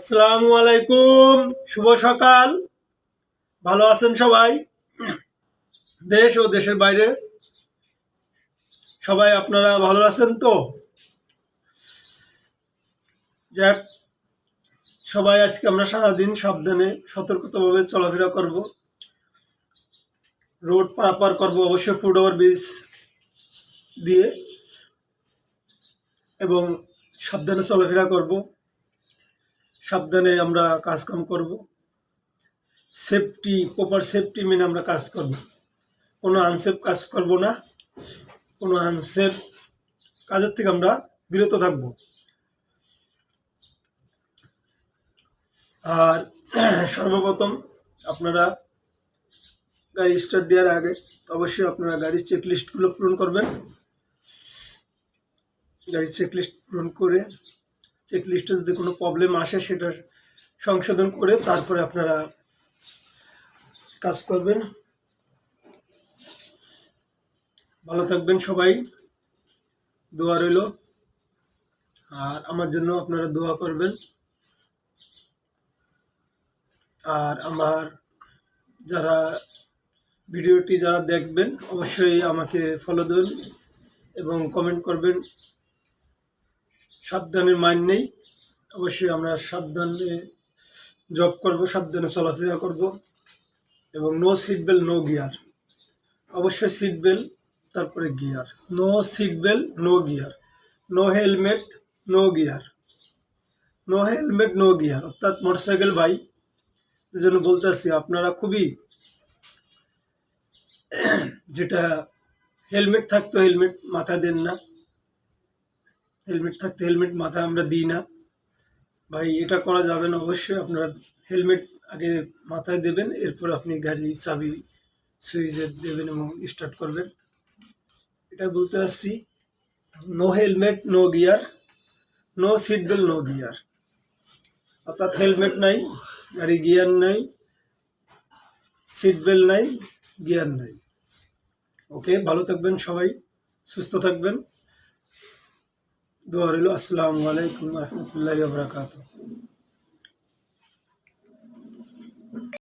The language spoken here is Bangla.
আসসালামু আলাইকুম, শুভ সকাল। ভালো আছেন সবাই? দেশ ও দেশের বাইরে সবাই আপনারা ভালো আছেন তো? যাক, সবাই আজকে আমরা সারাদিন সাবধানে সতর্কতাভাবে চলাফেরা করব, রোড পারাপার করব অবশ্যই ফুটওভার ব্রিজ দিয়ে, এবং সাবধানে চলাফেরা করব, সাবধানে আমরা কাজকাম করব, প্রপার সেফটি মেনে আমরা কাজ করব। কোনো আনসেফ কাজ করব না, কোনো আনসেফ কাজের থেকে আমরা বিরত থাকব। আর সর্বপ্রথম আপনারা গাড়ি স্টার্ট দেওয়ার আগে অবশ্যই আপনারা গাড়ির চেকলিস্টগুলো পূরণ করবেন। গাড়ির চেকলিস্ট পূরণ করে চেকলিস্টে যদি কোনো প্রবলেম আসে সেটা সংশোধন করে তারপরে আপনারা কাজ করবেন। ভালো থাকবেন সবাই, দোয়া রইল। আর আমার জন্য আপনারা দোয়া করবেন। আর আমার যারা ভিডিওটি যারা দেখবেন অবশ্যই আমাকে ফলো দেবেন এবং কমেন্ট করবেন। সাবধানের মাইন্ড নেই, অবশ্যই আমরা সাবধানে জব করব, সাবধানে চলাফেরা করব। এবং no seat belt no gear, অবশ্যই সিট বেল্ট তারপরে gear. No seat belt no gear, no helmet no gear, no helmet no gear. অর্থাৎ মোটরসাইকেল ভাই জন্য বলতে আসছি, আপনারা খুবই যেটা হেলমেট থাকতো হেলমেট মাথা দেন না, হেলমেট থাকতে হেলমেট মাথায় আমরা দিই না ভাই, এটা করা যাবে না। অবশ্যই আপনারা হেলমেট আগে মাথায় দেবেন, এরপর আপনি গাড়ি চাবি সুইচে দেবেন এবং স্টার্ট করবেন। এটা বলতে আসছি, no helmet no gear, no seat belt no gear. অর্থাৎ হেলমেট নাই, গাড়ি গিয়ার নাই, সিট বেল্ট নাই, গিয়ার নাই। ওকে, ভালো থাকবেন সবাই, সুস্থ থাকবেন, দোয়া রইল। আসসালামু আলাইকুম ওয়া রাহমাতুল্লাহি ওয়া বারাকাতুহু।